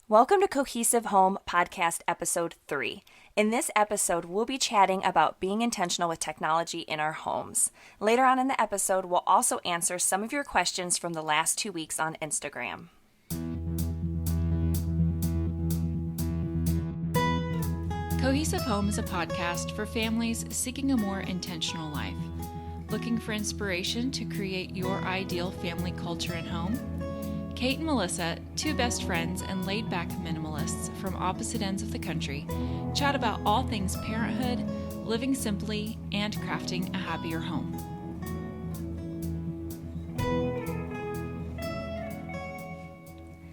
Welcome to Cohesive Home Podcast Episode 3. In this episode, we'll be chatting about being intentional with technology in our homes. Later on in the episode, we'll also answer some of your questions from the last 2 weeks on Instagram. Cohesive Home is a podcast for families seeking a more intentional life. Looking for inspiration to create your ideal family culture and home? Kate and Melissa, two best friends and laid-back minimalists from opposite ends of the country, chat about all things parenthood, living simply, and crafting a happier home.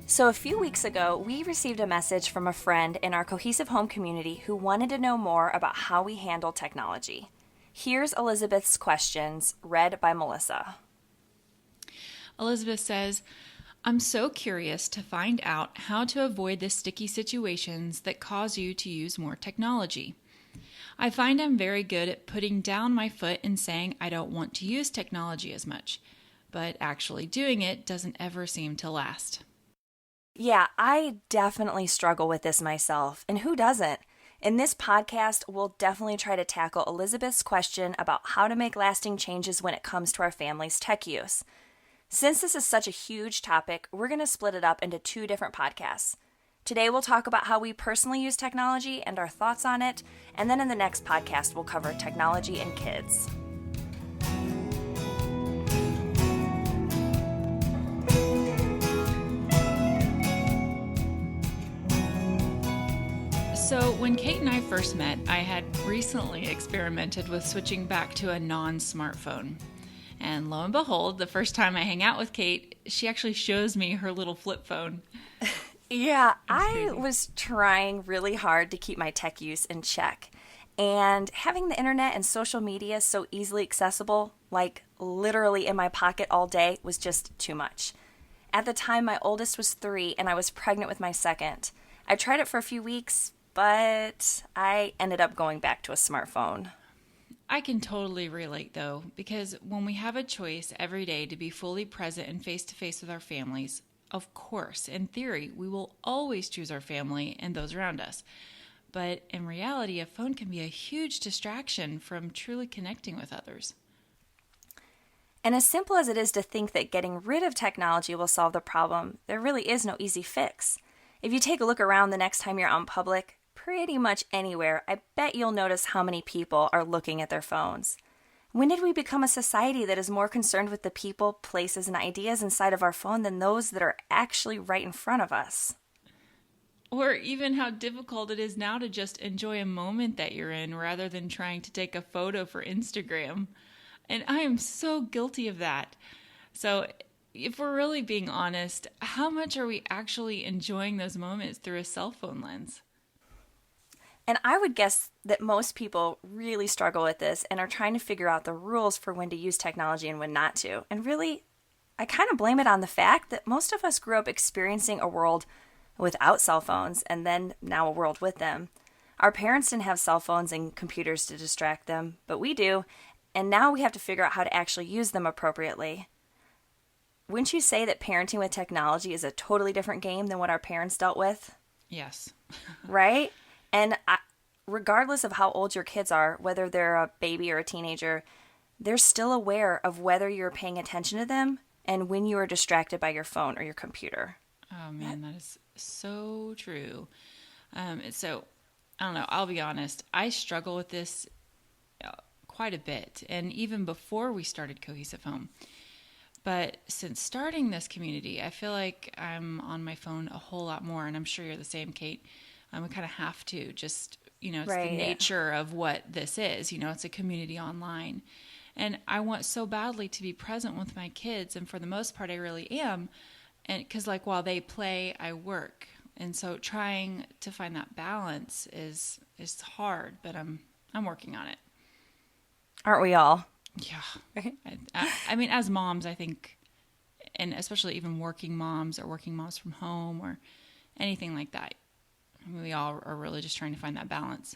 So a few weeks ago, we received a message from a friend in our Cohesive Home community who wanted to know more about how we handle technology. Here's Elizabeth's questions, read by Melissa. Elizabeth says, I'm so curious to find out how to avoid the sticky situations that cause you to use more technology. I find I'm very good at putting down my foot and saying I don't want to use technology as much, but actually doing it doesn't ever seem to last. Yeah, I definitely struggle with this myself, and who doesn't? In this podcast, we'll definitely try to tackle Elizabeth's question about how to make lasting changes when it comes to our family's tech use. Since this is such a huge topic, we're going to split it up into 2 different podcasts. Today we'll talk about how we personally use technology and our thoughts on it, and then in the next podcast we'll cover technology and kids. So when Kate and I first met, I had recently experimented with switching back to a non-smartphone. And lo and behold, the first time I hang out with Kate, she actually shows me her little flip phone. Yeah, I was trying really hard to keep my tech use in check. And having the internet and social media so easily accessible, like literally in my pocket all day, was just too much. At the time, my oldest was 3 and I was pregnant with my second. I tried it for a few weeks, but I ended up going back to a smartphone. I can totally relate though, because when we have a choice every day to be fully present and face-to-face with our families, of course, in theory, we will always choose our family and those around us. But in reality, a phone can be a huge distraction from truly connecting with others. And as simple as it is to think that getting rid of technology will solve the problem, there really is no easy fix. If you take a look around the next time you're out in public, pretty much anywhere, I bet you'll notice how many people are looking at their phones. When did we become a society that is more concerned with the people, places, and ideas inside of our phone than those that are actually right in front of us? Or even how difficult it is now to just enjoy a moment that you're in rather than trying to take a photo for Instagram. And I am so guilty of that. So if we're really being honest, how much are we actually enjoying those moments through a cell phone lens? And I would guess that most people really struggle with this and are trying to figure out the rules for when to use technology and when not to. And really, I kind of blame it on the fact that most of us grew up experiencing a world without cell phones and then now a world with them. Our parents didn't have cell phones and computers to distract them, but we do. And now we have to figure out how to actually use them appropriately. Wouldn't you say that parenting with technology is a totally different game than what our parents dealt with? Yes. Right? And regardless of how old your kids are, whether they're a baby or a teenager, they're still aware of whether you're paying attention to them and when you are distracted by your phone or your computer. Oh, man, that is so true. So, I don't know, I'll be honest. I struggle with this quite a bit, and even before we started Cohesive Home. But since starting this community, I feel like I'm on my phone a whole lot more, and I'm sure you're the same, Kate. We kind of have to just, it's right. The nature of what this is. It's a community online. And I want so badly to be present with my kids. And for the most part, I really am. And because while they play, I work. And so trying to find that balance is hard, but I'm working on it. Aren't we all? Yeah. I mean, as moms, I think, and especially even working moms or working moms from home or anything like that, we all are really just trying to find that balance.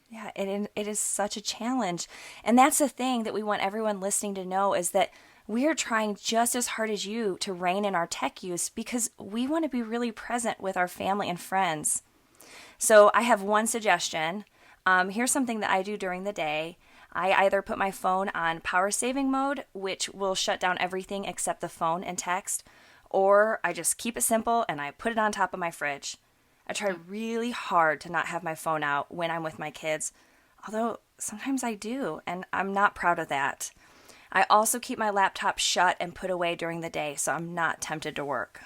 Yeah, it is such a challenge. And that's the thing that we want everyone listening to know is that We are trying just as hard as you to rein in our tech use because we want to be really present with our family and friends. So I have one suggestion. Here's something that I do during the day. I either put my phone on power saving mode, which will shut down everything except the phone and text, or I just keep it simple and I put it on top of my fridge. I try really hard to not have my phone out when I'm with my kids, although sometimes I do, and I'm not proud of that. I also keep my laptop shut and put away during the day so I'm not tempted to work.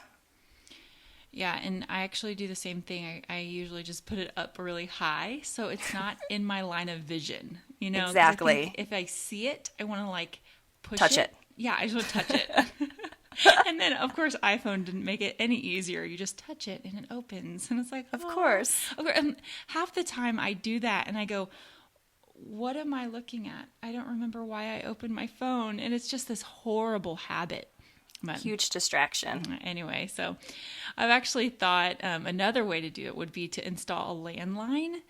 Yeah, and I actually do the same thing. I usually just put it up really high so it's not in my line of vision. You know, 'cause Exactly. I think if I see it, I want to like push Touch it. Yeah, I just want to touch it. And then, of course, iPhone didn't make it any easier. You just touch it and it opens. And it's like, Of course. Half the time I do that and I go, what am I looking at? I don't remember why I opened my phone. And it's just this horrible habit. But Huge distraction. anyway, so I've actually thought another way to do it would be to install a landline,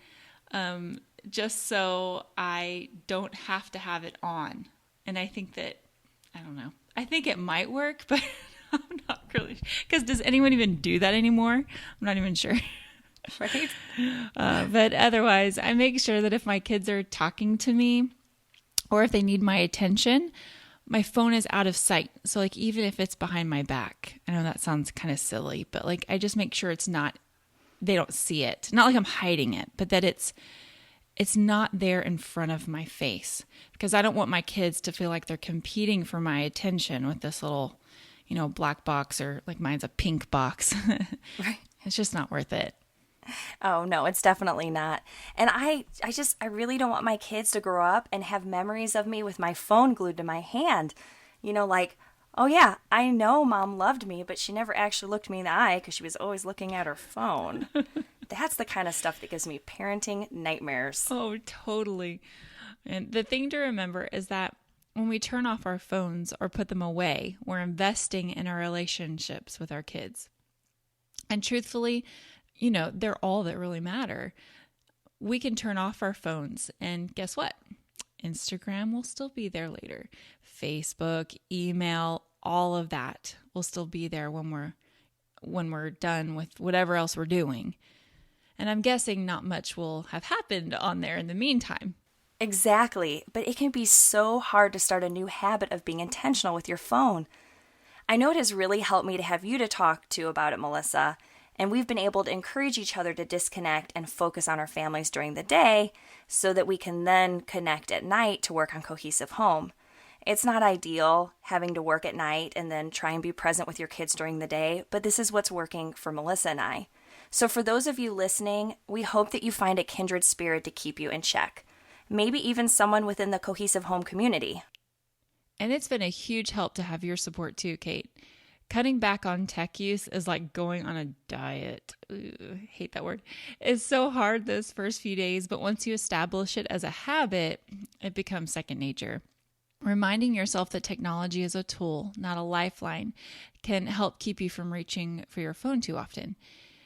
just so I don't have to have it on. And I think that, I don't know, I think it might work, but I'm not really, because does anyone even do that anymore? I'm not even sure. Right? But otherwise, I make sure that if my kids are talking to me or if they need my attention, my phone is out of sight. So like even if it's behind my back, I know that sounds kind of silly, but like I just make sure it's not, they don't see it. Not like I'm hiding it, but that it's not there in front of my face, because I don't want my kids to feel like they're competing for my attention with this little, black box, or like mine's a pink box. Right. It's just not worth it. Oh, no, it's definitely not. And I really don't want my kids to grow up and have memories of me with my phone glued to my hand. Like, oh yeah, I know mom loved me, but she never actually looked me in the eye because she was always looking at her phone. That's the kind of stuff that gives me parenting nightmares. Oh, totally. And the thing to remember is that when we turn off our phones or put them away, we're investing in our relationships with our kids. And truthfully, they're all that really matter. We can turn off our phones and guess what? Instagram will still be there later. Facebook, email, all of that will still be there when we're done with whatever else we're doing. And I'm guessing not much will have happened on there in the meantime. Exactly, but it can be so hard to start a new habit of being intentional with your phone. I know it has really helped me to have you to talk to about it, Melissa, and we've been able to encourage each other to disconnect and focus on our families during the day so that we can then connect at night to work on Cohesive Home. It's not ideal having to work at night and then try and be present with your kids during the day, but this is what's working for Melissa and I. So for those of you listening, we hope that you find a kindred spirit to keep you in check. Maybe even someone within the Cohesive Home community. And it's been a huge help to have your support too, Kate. Cutting back on tech use is like going on a diet. Ooh, hate that word. It's so hard those first few days, but once you establish it as a habit, it becomes second nature. Reminding yourself that technology is a tool, not a lifeline, can help keep you from reaching for your phone too often.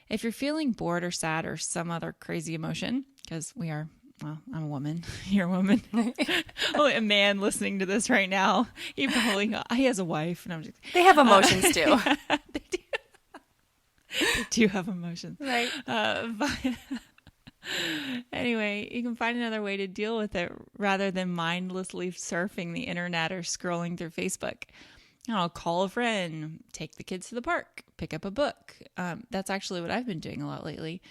If you're feeling bored or sad or some other crazy emotion, because we are, well, I'm a woman, you're a woman. Only a man listening to this right now, he has a wife. And I'm just, They have emotions too. they do. They do have emotions. Right. But anyway, you can find another way to deal with it rather than mindlessly surfing the internet or scrolling through Facebook. Call a friend, take the kids to the park, pick up a book. That's actually what I've been doing a lot lately.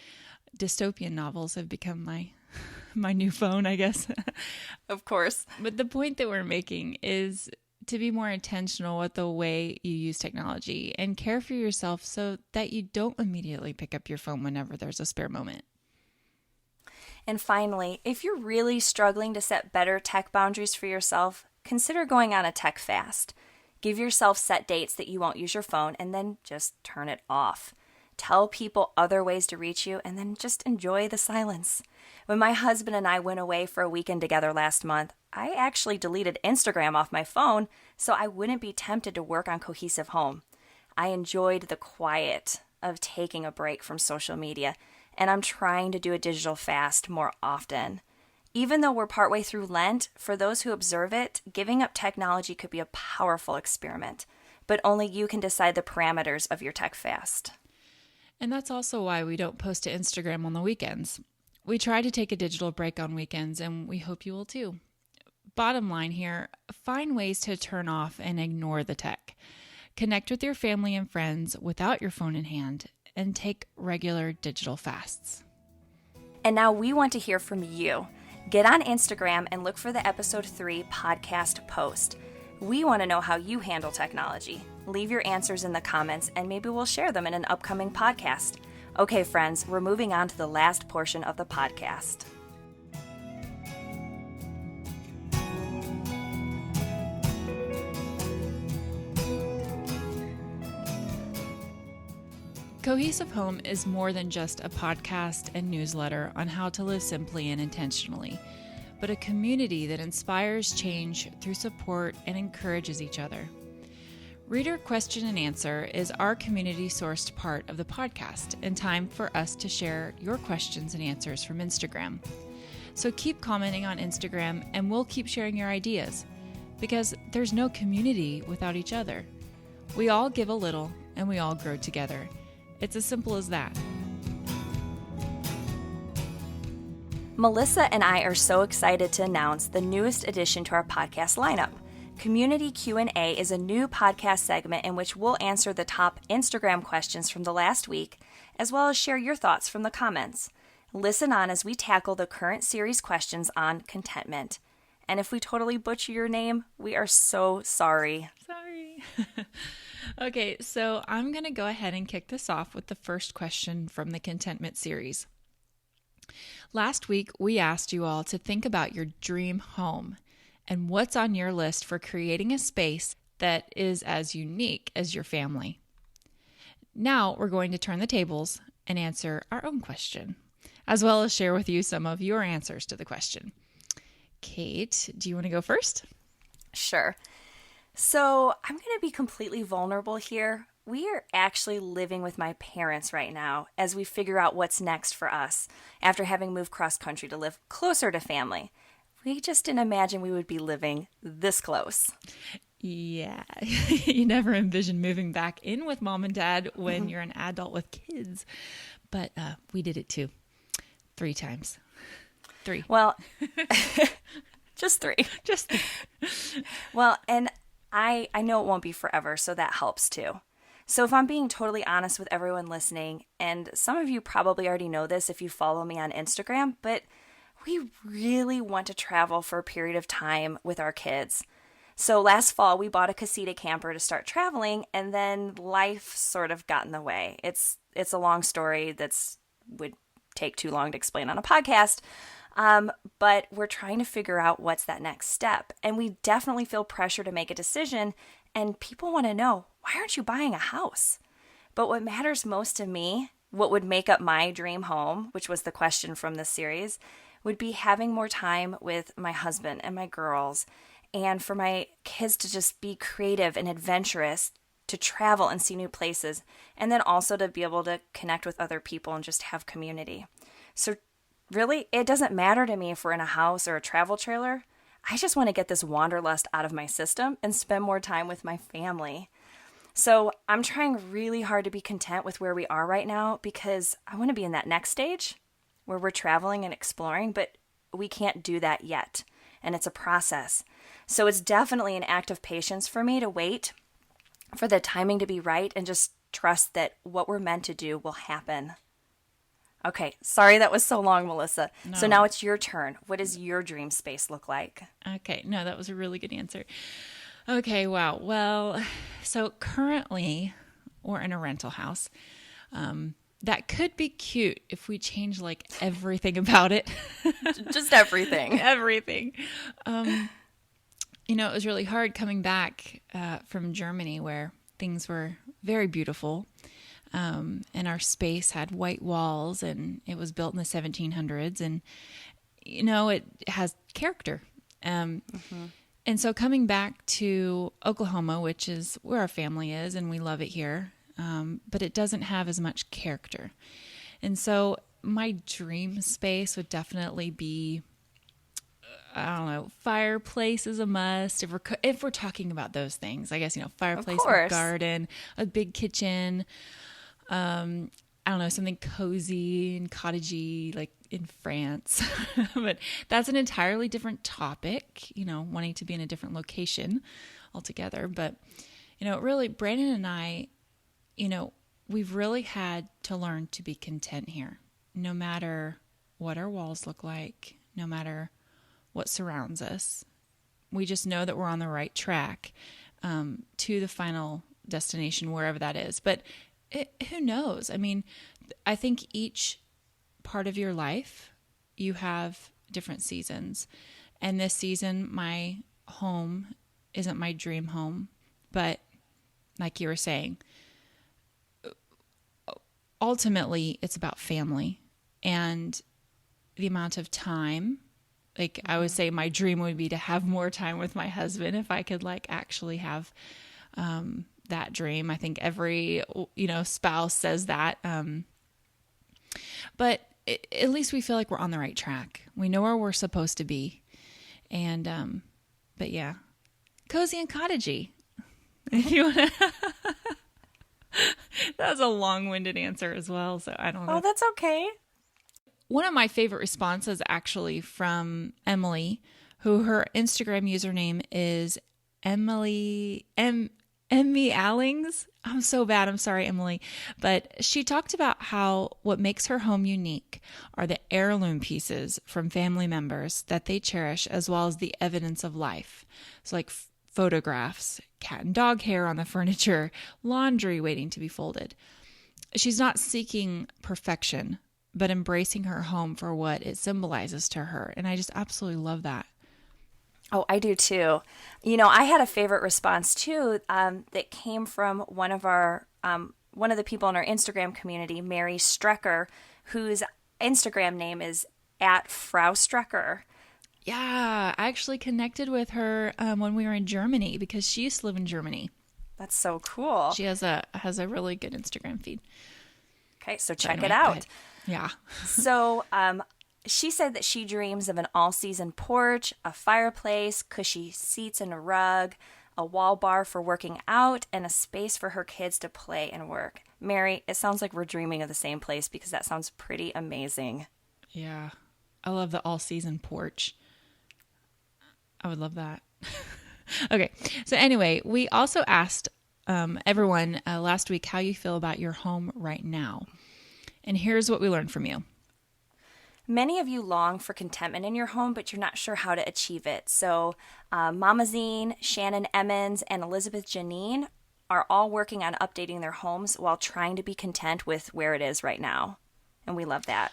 Dystopian novels have become my new phone, I guess. Of course. But the point that we're making is to be more intentional with the way you use technology and care for yourself so that you don't immediately pick up your phone whenever there's a spare moment. And finally, if you're really struggling to set better tech boundaries for yourself, consider going on a tech fast. Give yourself set dates that you won't use your phone and then just turn it off. Tell people other ways to reach you and then just enjoy the silence. When my husband and I went away for a weekend together last month, I actually deleted Instagram off my phone so I wouldn't be tempted to work on Cohesive Home. I enjoyed the quiet of taking a break from social media, and I'm trying to do a digital fast more often. Even though we're partway through Lent, for those who observe it, giving up technology could be a powerful experiment, but only you can decide the parameters of your tech fast. And that's also why we don't post to Instagram on the weekends. We try to take a digital break on weekends, and we hope you will too. Bottom line here, find ways to turn off and ignore the tech. Connect with your family and friends without your phone in hand, and take regular digital fasts. And now we want to hear from you. Get on Instagram and look for the episode 3 podcast post. We want to know how you handle technology. Leave your answers in the comments and maybe we'll share them in an upcoming podcast. Okay, friends, we're moving on to the last portion of the podcast. Cohesive Home is more than just a podcast and newsletter on how to live simply and intentionally, but a community that inspires change through support and encourages each other. Reader Question and Answer is our community-sourced part of the podcast and time for us to share your questions and answers from Instagram. So keep commenting on Instagram and we'll keep sharing your ideas, because there's no community without each other. We all give a little and we all grow together. It's as simple as that. Melissa and I are so excited to announce the newest addition to our podcast lineup. Community Q&A is a new podcast segment in which we'll answer the top Instagram questions from the last week, as well as share your thoughts from the comments. Listen on as we tackle the current series questions on contentment. And if we totally butcher your name, we are so sorry. Sorry. Okay, so I'm going to go ahead and kick this off with the first question from the contentment series. Last week, we asked you all to think about your dream home and what's on your list for creating a space that is as unique as your family. Now we're going to turn the tables and answer our own question, as well as share with you some of your answers to the question. Kate, do you want to go first? Sure. So I'm going to be completely vulnerable here. We are actually living with my parents right now as we figure out what's next for us after having moved cross country to live closer to family. We just didn't imagine we would be living this close. Yeah, you never envision moving back in with mom and dad when you're an adult with kids. But we did it too. 3 times. 3. Well, just 3. Just 3. Well, and I know it won't be forever, so that helps too. So if I'm being totally honest with everyone listening, and some of you probably already know this if you follow me on Instagram, but we really want to travel for a period of time with our kids. So last fall, we bought a casita camper to start traveling, and then life sort of got in the way. It's a long story would take too long to explain on a podcast, but we're trying to figure out what's that next step. And we definitely feel pressure to make a decision, and people want to know, why aren't you buying a house? But what matters most to me, what would make up my dream home, which was the question from this series, would be having more time with my husband and my girls, and for my kids to just be creative and adventurous, to travel and see new places, and then also to be able to connect with other people and just have community. So really, it doesn't matter to me if we're in a house or a travel trailer. I just want to get this wanderlust out of my system and spend more time with my family. So I'm trying really hard to be content with where we are right now, because I want to be in that next stage where we're traveling and exploring, but we can't do that yet. And it's a process. So it's definitely an act of patience for me to wait for the timing to be right and just trust that what we're meant to do will happen. Okay, sorry that was so long, Melissa. No. So now it's your turn. What does your dream space look like? Okay, no, that was a really good answer. Okay, wow. Well, so currently we're in a rental house. That could be cute if we change like everything about it. Just everything. Everything. It was really hard coming back from Germany, where things were very beautiful. And our space had white walls, and it was built in the 1700s, and it has character. And so coming back to Oklahoma, which is where our family is, and we love it here, but it doesn't have as much character. And so my dream space would definitely be I don't know, fireplace is a must. If we're talking about those things, I guess, fireplace, Of a course. garden, a big kitchen. I don't know, something cozy and cottagey, like in France. But that's an entirely different topic, wanting to be in a different location altogether. But, really, Brandon and I, we've really had to learn to be content here, no matter what our walls look like, no matter what surrounds us. We just know that we're on the right track to the final destination, wherever that is. But who knows? I mean, I think each part of your life, you have different seasons. And this season, my home isn't my dream home. But like you were saying, ultimately, it's about family and the amount of time. Like I would say my dream would be to have more time with my husband if I could actually have that dream. I think every, spouse says that. But at least we feel like we're on the right track. We know where we're supposed to be. And, but yeah, cozy and cottagey. If you want to, that was a long-winded answer as well. So I don't know. Oh, that's okay. One of my favorite responses actually from Emily, who her Instagram username is Emily Allings. I'm so bad. I'm sorry, Emily. But she talked about how what makes her home unique are the heirloom pieces from family members that they cherish, as well as the evidence of life. So like photographs, cat and dog hair on the furniture, laundry waiting to be folded. She's not seeking perfection, but embracing her home for what it symbolizes to her. And I just absolutely love that. Oh, I do too. I had a favorite response too that came from one of the people in our Instagram community, Mary Strecker, whose Instagram name is @Frau Strecker. Yeah, I actually connected with her when we were in Germany because she used to live in Germany. That's so cool. She has a really good Instagram feed. Okay, so check it out. Yeah. So she said that she dreams of an all-season porch, a fireplace, cushy seats and a rug, a wall bar for working out, and a space for her kids to play and work. Mary, it sounds like we're dreaming of the same place because that sounds pretty amazing. Yeah. I love the all-season porch. I would love that. Okay. So anyway, we also asked everyone last week how you feel about your home right now. And here's what we learned from you. Many of you long for contentment in your home, but you're not sure how to achieve it. So Mama Zine, Shannon Emmons, and Elizabeth Janine are all working on updating their homes while trying to be content with where it is right now. And we love that.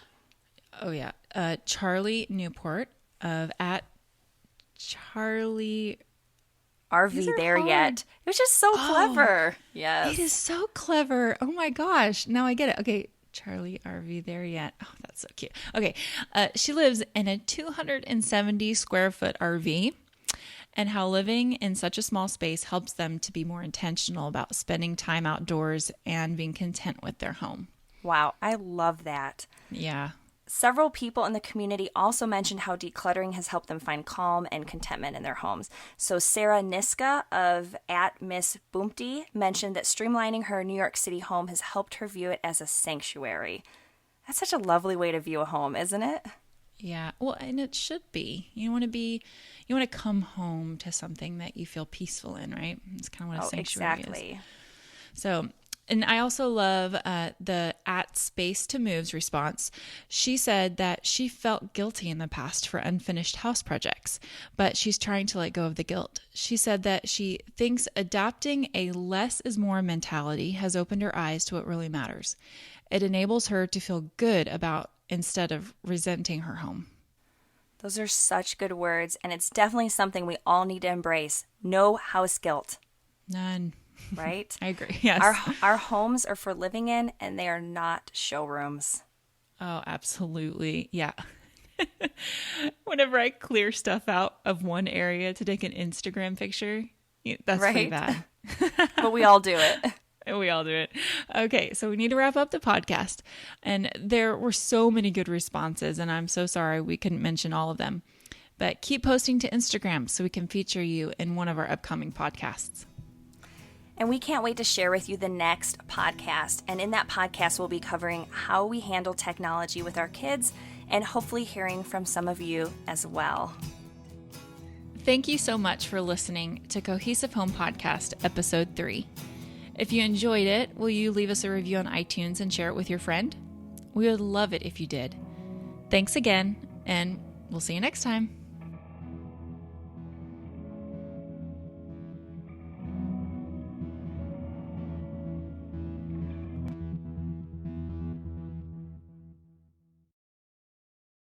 Oh, yeah. Charlie Newport of @Charlie RV there yet. It was just so clever. Yes. It is so clever. Oh my gosh. Now I get it. Okay. Charlie RV there yet. Oh, that's so cute. Okay. She lives in a 270 square foot RV, and how living in such a small space helps them to be more intentional about spending time outdoors and being content with their home. Wow. I love that. Yeah. Several people in the community also mentioned how decluttering has helped them find calm and contentment in their homes. So Sarah Niska of @Miss Boomty mentioned that streamlining her New York City home has helped her view it as a sanctuary. That's such a lovely way to view a home, isn't it? Yeah. Well, and it should be. You want to come home to something that you feel peaceful in, right? It's kind of what a sanctuary exactly. is. So, and I also love the @Space to Moves response. She said that she felt guilty in the past for unfinished house projects, but she's trying to let go of the guilt. She said that she thinks adopting a less is more mentality has opened her eyes to what really matters. It enables her to feel good about instead of resenting her home. Those are such good words, and it's definitely something we all need to embrace. No house guilt. None. Right? I agree. Yes. Our homes are for living in, and they are not showrooms. Oh, absolutely. Yeah. Whenever I clear stuff out of one area to take an Instagram picture, that's pretty bad. But we all do it. We all do it. Okay, so we need to wrap up the podcast. And there were so many good responses, and I'm so sorry we couldn't mention all of them. But keep posting to Instagram so we can feature you in one of our upcoming podcasts. And we can't wait to share with you the next podcast. And in that podcast, we'll be covering how we handle technology with our kids and hopefully hearing from some of you as well. Thank you so much for listening to Cohesive Home Podcast, Episode 3. If you enjoyed it, will you leave us a review on iTunes and share it with your friend? We would love it if you did. Thanks again, and we'll see you next time.